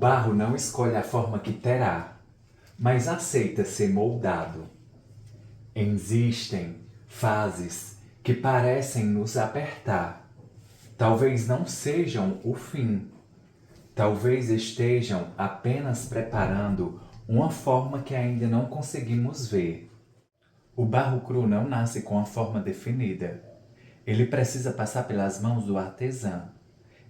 barro não escolhe a forma que terá, mas aceita ser moldado. Existem fases que parecem nos apertar. Talvez não sejam o fim. Talvez estejam apenas preparando uma forma que ainda não conseguimos ver. O barro cru não nasce com a forma definida. Ele precisa passar pelas mãos do artesão,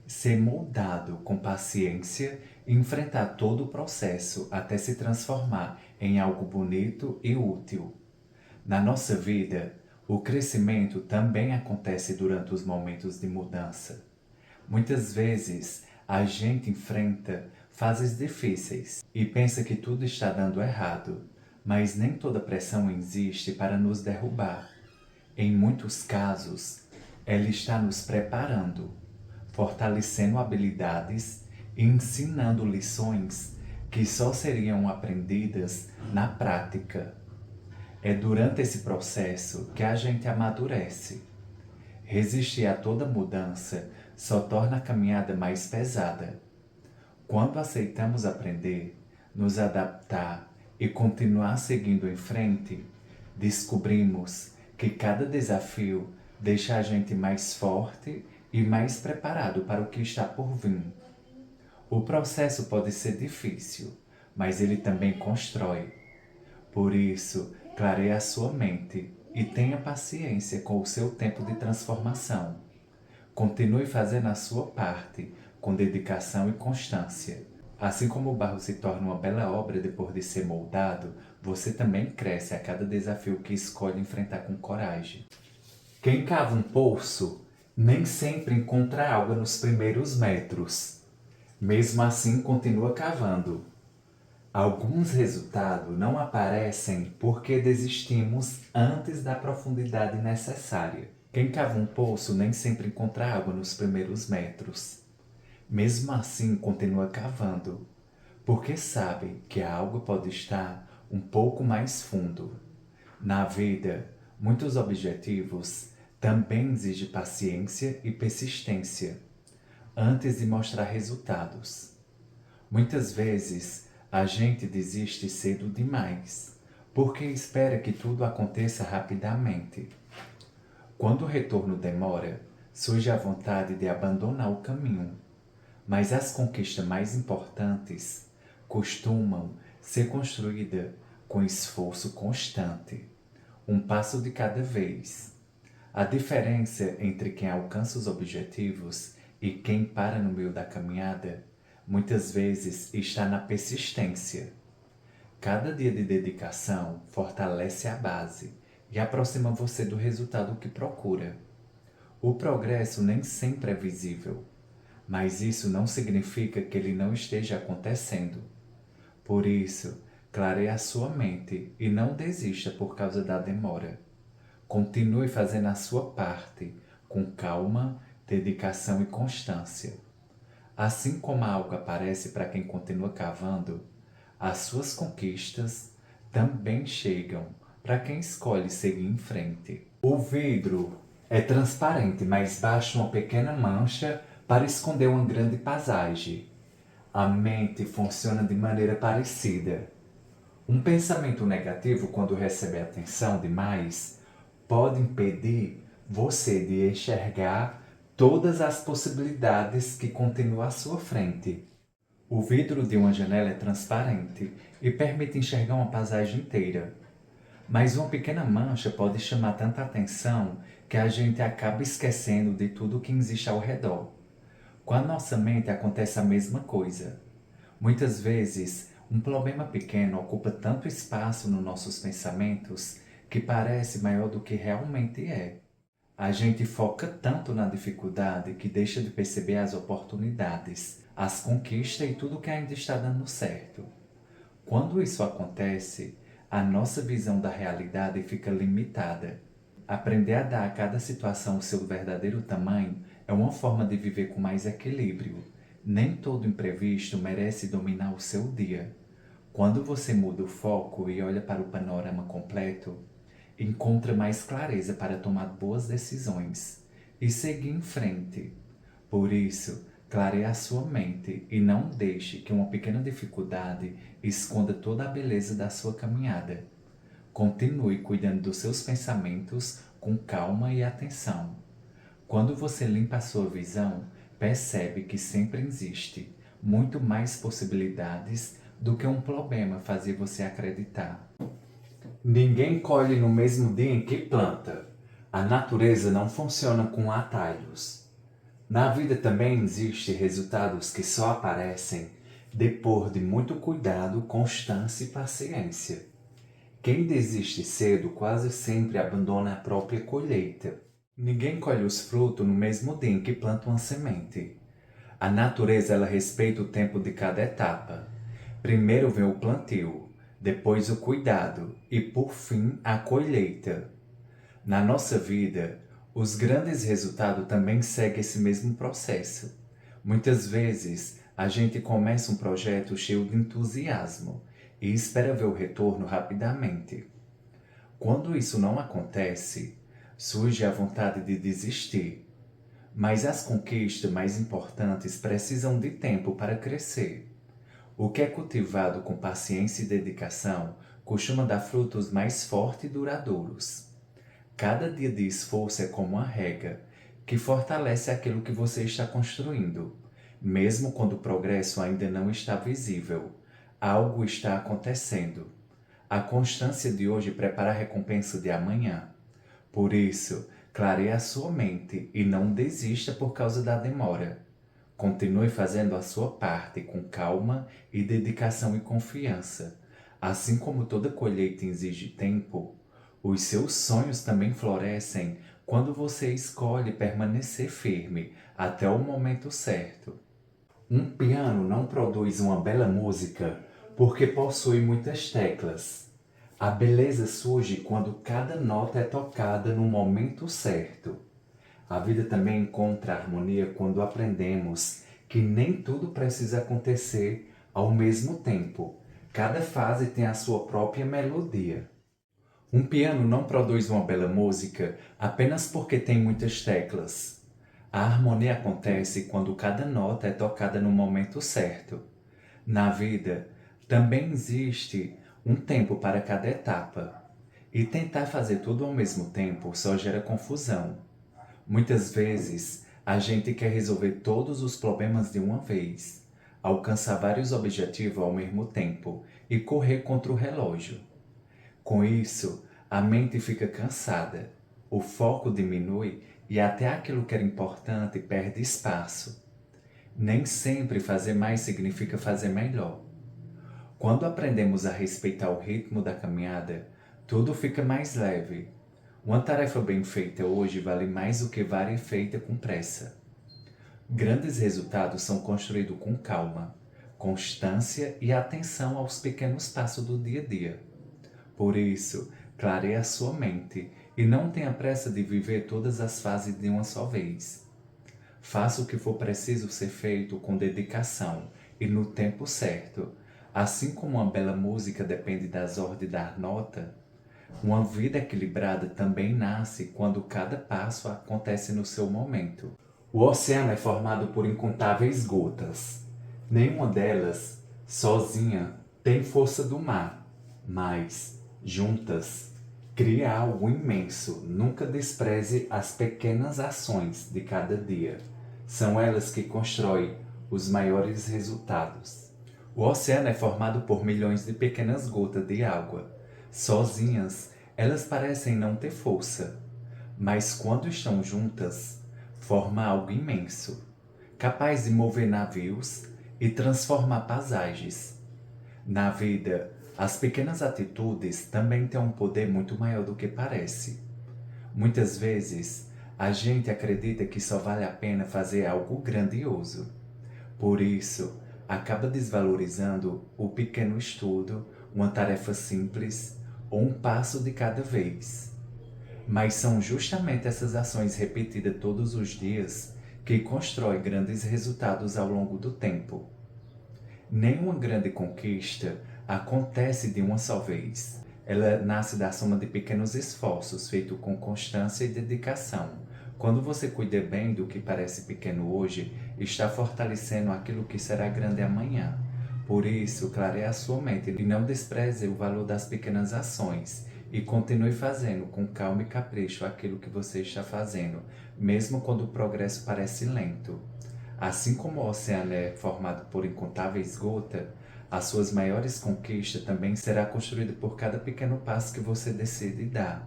ser moldado com paciência e enfrentar todo o processo até se transformar em algo bonito e útil. Na nossa vida, o crescimento também acontece durante os momentos de mudança. Muitas vezes, a gente enfrenta fases difíceis e pensa que tudo está dando errado, mas nem toda pressão existe para nos derrubar. Em muitos casos, ela está nos preparando, fortalecendo habilidades e ensinando lições que só seriam aprendidas na prática. É durante esse processo que a gente amadurece. Resistir a toda mudança só torna a caminhada mais pesada. Quando aceitamos aprender, nos adaptar e continuar seguindo em frente, descobrimos que cada desafio deixa a gente mais forte e mais preparado para o que está por vir. O processo pode ser difícil, mas ele também constrói. Por isso, clareie a sua mente e tenha paciência com o seu tempo de transformação. Continue fazendo a sua parte, com dedicação e constância. Assim como o barro se torna uma bela obra depois de ser moldado, você também cresce a cada desafio que escolhe enfrentar com coragem. Quem cava um poço nem sempre encontra água nos primeiros metros. Mesmo assim, continua cavando. Alguns resultados não aparecem porque desistimos antes da profundidade necessária. Quem cava um poço nem sempre encontra água nos primeiros metros. Mesmo assim, continua cavando, porque sabe que a água pode estar um pouco mais fundo. Na vida, muitos objetivos também exigem paciência e persistência antes de mostrar resultados. Muitas vezes, a gente desiste cedo demais, porque espera que tudo aconteça rapidamente. Quando o retorno demora, surge a vontade de abandonar o caminho. Mas as conquistas mais importantes costumam ser construídas com esforço constante, um passo de cada vez. A diferença entre quem alcança os objetivos e quem para no meio da caminhada muitas vezes está na persistência. Cada dia de dedicação fortalece a base e aproxima você do resultado que procura. O progresso nem sempre é visível, mas isso não significa que ele não esteja acontecendo. Por isso, clareie a sua mente e não desista por causa da demora. Continue fazendo a sua parte, com calma, dedicação e constância. Assim como a algo aparece para quem continua cavando, as suas conquistas também chegam para quem escolhe seguir em frente. O vidro é transparente, mas basta uma pequena mancha para esconder uma grande paisagem. A mente funciona de maneira parecida. Um pensamento negativo, quando recebe atenção demais, pode impedir você de enxergar todas as possibilidades que continuam à sua frente. O vidro de uma janela é transparente e permite enxergar uma paisagem inteira. Mas uma pequena mancha pode chamar tanta atenção que a gente acaba esquecendo de tudo que existe ao redor. Com a nossa mente acontece a mesma coisa. Muitas vezes, um problema pequeno ocupa tanto espaço nos nossos pensamentos que parece maior do que realmente é. A gente foca tanto na dificuldade que deixa de perceber as oportunidades, as conquistas e tudo que ainda está dando certo. Quando isso acontece, a nossa visão da realidade fica limitada. Aprender a dar a cada situação o seu verdadeiro tamanho é uma forma de viver com mais equilíbrio. Nem todo imprevisto merece dominar o seu dia. Quando você muda o foco e olha para o panorama completo, encontra mais clareza para tomar boas decisões e seguir em frente. Por isso, Clareie a sua mente e não deixe que uma pequena dificuldade esconda toda a beleza da sua caminhada. Continue cuidando dos seus pensamentos com calma e atenção. Quando você limpa a sua visão, percebe que sempre existe muito mais possibilidades do que um problema fazer você acreditar. Ninguém colhe no mesmo dia em que planta. A natureza não funciona com atalhos. Na vida também existem resultados que só aparecem depois de muito cuidado, constância e paciência. Quem desiste cedo quase sempre abandona a própria colheita. Ninguém colhe os frutos no mesmo dia em que planta uma semente. A natureza ela respeita o tempo de cada etapa. Primeiro vem o plantio, depois o cuidado e por fim a colheita. Na nossa vida, os grandes resultados também seguem esse mesmo processo. Muitas vezes, a gente começa um projeto cheio de entusiasmo e espera ver o retorno rapidamente. Quando isso não acontece, surge a vontade de desistir. Mas as conquistas mais importantes precisam de tempo para crescer. O que é cultivado com paciência e dedicação costuma dar frutos mais fortes e duradouros. Cada dia de esforço é como uma rega, que fortalece aquilo que você está construindo. Mesmo quando o progresso ainda não está visível, algo está acontecendo. A constância de hoje prepara a recompensa de amanhã. Por isso, clareie a sua mente e não desista por causa da demora. Continue fazendo a sua parte com calma e dedicação e confiança. Assim como toda colheita exige tempo, os seus sonhos também florescem quando você escolhe permanecer firme até o momento certo. Um piano não produz uma bela música porque possui muitas teclas. A beleza surge quando cada nota é tocada no momento certo. A vida também encontra harmonia quando aprendemos que nem tudo precisa acontecer ao mesmo tempo. Cada fase tem a sua própria melodia. Um piano não produz uma bela música apenas porque tem muitas teclas. A harmonia acontece quando cada nota é tocada no momento certo. Na vida, também existe um tempo para cada etapa. E tentar fazer tudo ao mesmo tempo só gera confusão. Muitas vezes, a gente quer resolver todos os problemas de uma vez, alcançar vários objetivos ao mesmo tempo e correr contra o relógio. Com isso, a mente fica cansada, o foco diminui e até aquilo que era importante perde espaço. Nem sempre fazer mais significa fazer melhor. Quando aprendemos a respeitar o ritmo da caminhada, tudo fica mais leve. Uma tarefa bem feita hoje vale mais do que várias feitas com pressa. Grandes resultados são construídos com calma, constância e atenção aos pequenos passos do dia a dia. Por isso, clareie a sua mente e não tenha pressa de viver todas as fases de uma só vez. Faça o que for preciso ser feito com dedicação e no tempo certo. Assim como uma bela música depende das ordens da nota, uma vida equilibrada também nasce quando cada passo acontece no seu momento. O oceano é formado por incontáveis gotas. Nenhuma delas, sozinha, tem força do mar, mas, juntas, cria algo imenso. Nunca despreze as pequenas ações de cada dia. São elas que constroem os maiores resultados. O oceano é formado por milhões de pequenas gotas de água. Sozinhas, elas parecem não ter força, mas quando estão juntas, formam algo imenso, capaz de mover navios e transformar paisagens. Na vida, as pequenas atitudes também têm um poder muito maior do que parece. Muitas vezes, a gente acredita que só vale a pena fazer algo grandioso. Por isso, acaba desvalorizando o pequeno estudo, uma tarefa simples ou um passo de cada vez. Mas são justamente essas ações repetidas todos os dias que constroem grandes resultados ao longo do tempo. Nenhuma grande conquista acontece de uma só vez. Ela nasce da soma de pequenos esforços feitos com constância e dedicação. Quando você cuida bem do que parece pequeno hoje, está fortalecendo aquilo que será grande amanhã. Por isso, clareie a sua mente e não despreze o valor das pequenas ações. E continue fazendo com calma e capricho aquilo que você está fazendo, mesmo quando o progresso parece lento. Assim como o oceano é formado por incontáveis gotas, as suas maiores conquistas também será construída por cada pequeno passo que você decide dar.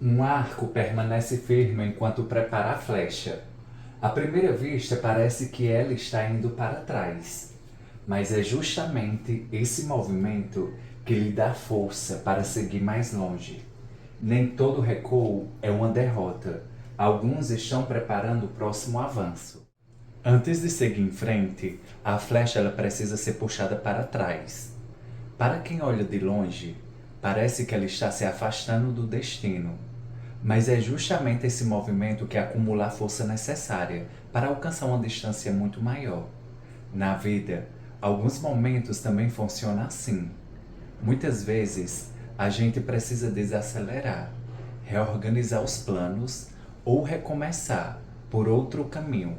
Um arco permanece firme enquanto prepara a flecha. À primeira vista parece que ela está indo para trás, mas é justamente esse movimento que lhe dá força para seguir mais longe. Nem todo recuo é uma derrota. Alguns estão preparando o próximo avanço. Antes de seguir em frente, a flecha ela precisa ser puxada para trás. Para quem olha de longe, parece que ela está se afastando do destino. Mas é justamente esse movimento que acumula a força necessária para alcançar uma distância muito maior. Na vida, alguns momentos também funcionam assim. Muitas vezes, a gente precisa desacelerar, reorganizar os planos ou recomeçar por outro caminho.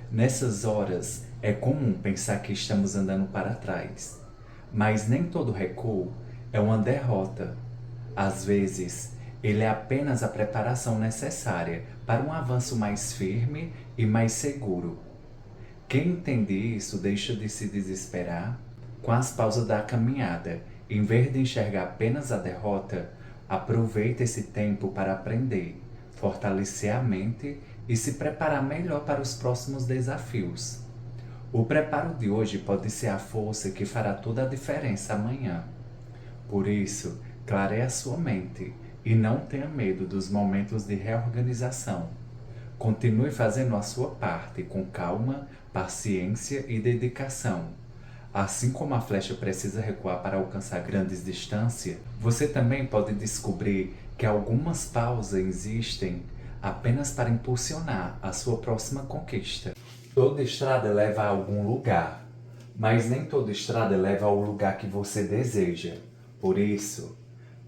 Nessas horas, é comum pensar que estamos andando para trás, mas nem todo recuo é uma derrota. Às vezes, ele é apenas a preparação necessária para um avanço mais firme e mais seguro. Quem entende isso deixa de se desesperar com as pausas da caminhada. Em vez de enxergar apenas a derrota, aproveita esse tempo para aprender, fortalecer a mente e se preparar melhor para os próximos desafios. O preparo de hoje pode ser a força que fará toda a diferença amanhã. Por isso, clareie a sua mente e não tenha medo dos momentos de reorganização. Continue fazendo a sua parte com calma, paciência e dedicação. Assim como a flecha precisa recuar para alcançar grandes distâncias, você também pode descobrir que algumas pausas existem apenas para impulsionar a sua próxima conquista. Toda estrada leva a algum lugar, mas nem toda estrada leva ao lugar que você deseja. Por isso,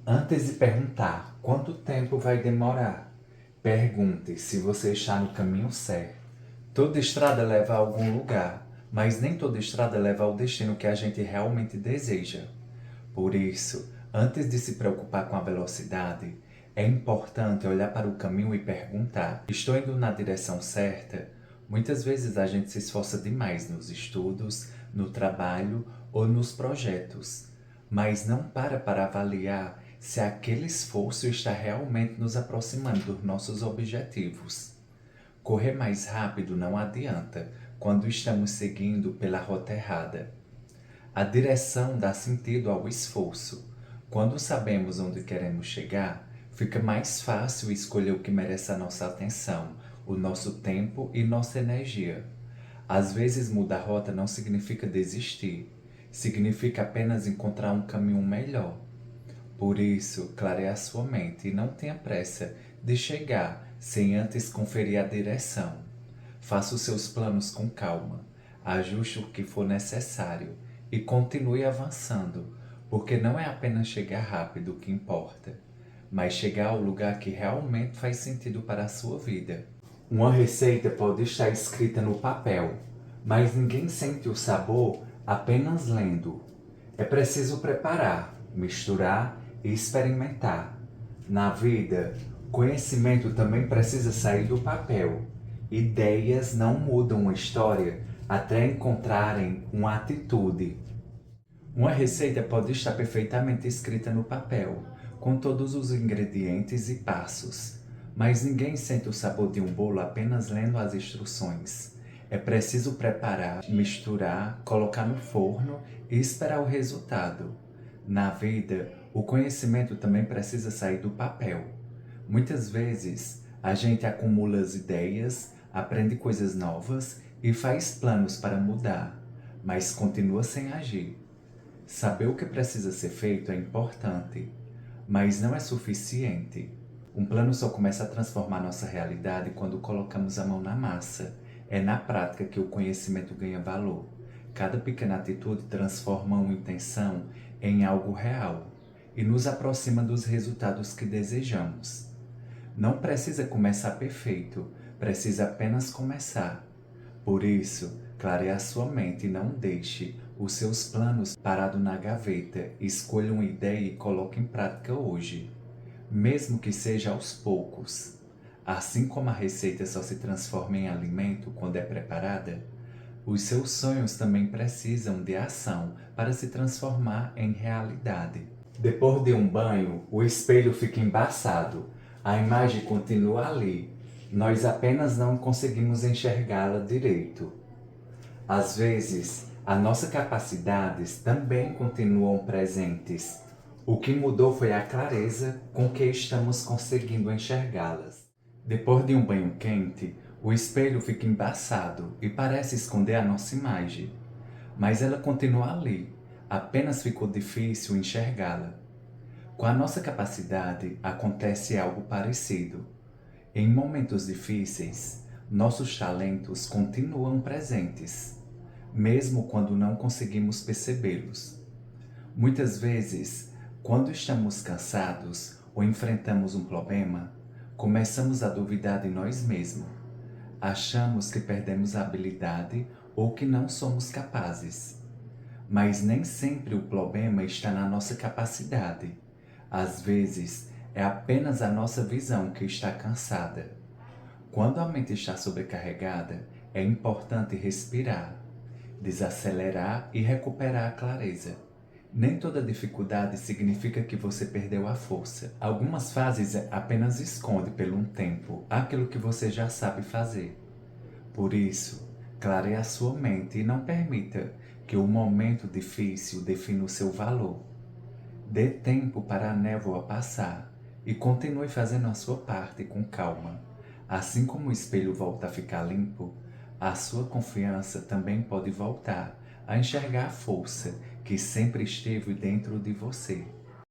antes de perguntar quanto tempo vai demorar, pergunte se você está no caminho certo. Toda estrada leva a algum lugar, mas nem toda estrada leva ao destino que a gente realmente deseja. Por isso, antes de se preocupar com a velocidade, é importante olhar para o caminho e perguntar: estou indo na direção certa? Muitas vezes a gente se esforça demais nos estudos, no trabalho ou nos projetos, mas não para avaliar se aquele esforço está realmente nos aproximando dos nossos objetivos. Correr mais rápido não adianta quando estamos seguindo pela rota errada. A direção dá sentido ao esforço. Quando sabemos onde queremos chegar, fica mais fácil escolher o que merece a nossa atenção, o nosso tempo e nossa energia. Às vezes mudar a rota não significa desistir, significa apenas encontrar um caminho melhor. Por isso, clareie a sua mente e não tenha pressa de chegar sem antes conferir a direção. Faça os seus planos com calma, ajuste o que for necessário e continue avançando, porque não é apenas chegar rápido o que importa, mas chegar ao lugar que realmente faz sentido para a sua vida. Uma receita pode estar escrita no papel, mas ninguém sente o sabor apenas lendo. É preciso preparar, misturar e experimentar. Na vida, conhecimento também precisa sair do papel. Ideias não mudam uma história até encontrarem uma atitude. Uma receita pode estar perfeitamente escrita no papel, com todos os ingredientes e passos, mas ninguém sente o sabor de um bolo apenas lendo as instruções. É preciso preparar, misturar, colocar no forno e esperar o resultado. Na vida, o conhecimento também precisa sair do papel. Muitas vezes, a gente acumula as ideias, aprende coisas novas e faz planos para mudar, mas continua sem agir. Saber o que precisa ser feito é importante, mas não é suficiente. Um plano só começa a transformar nossa realidade quando colocamos a mão na massa. É na prática que o conhecimento ganha valor. Cada pequena atitude transforma uma intenção em algo real e nos aproxima dos resultados que desejamos. Não precisa começar perfeito, precisa apenas começar. Por isso, clareie a sua mente e não deixe os seus planos parados na gaveta. Escolha uma ideia e coloque em prática hoje, mesmo que seja aos poucos. Assim como a receita só se transforma em alimento quando é preparada, os seus sonhos também precisam de ação para se transformar em realidade. Depois de um banho, o espelho fica embaçado. A imagem continua ali. Nós apenas não conseguimos enxergá-la direito. Às vezes, as nossas capacidades também continuam presentes. O que mudou foi a clareza com que estamos conseguindo enxergá-las. Depois de um banho quente, o espelho fica embaçado e parece esconder a nossa imagem. Mas ela continua ali, apenas ficou difícil enxergá-la. Com a nossa capacidade, acontece algo parecido. Em momentos difíceis, nossos talentos continuam presentes, mesmo quando não conseguimos percebê-los. Muitas vezes, quando estamos cansados ou enfrentamos um problema, começamos a duvidar de nós mesmos. Achamos que perdemos a habilidade ou que não somos capazes. Mas nem sempre o problema está na nossa capacidade. Às vezes, é apenas a nossa visão que está cansada. Quando a mente está sobrecarregada, é importante respirar, desacelerar e recuperar a clareza. Nem toda dificuldade significa que você perdeu a força. Algumas fases apenas escondem por um tempo aquilo que você já sabe fazer. Por isso, clareie a sua mente e não permita que o momento difícil defina o seu valor. Dê tempo para a névoa passar e continue fazendo a sua parte com calma. Assim como o espelho volta a ficar limpo, a sua confiança também pode voltar a enxergar a força que sempre esteve dentro de você.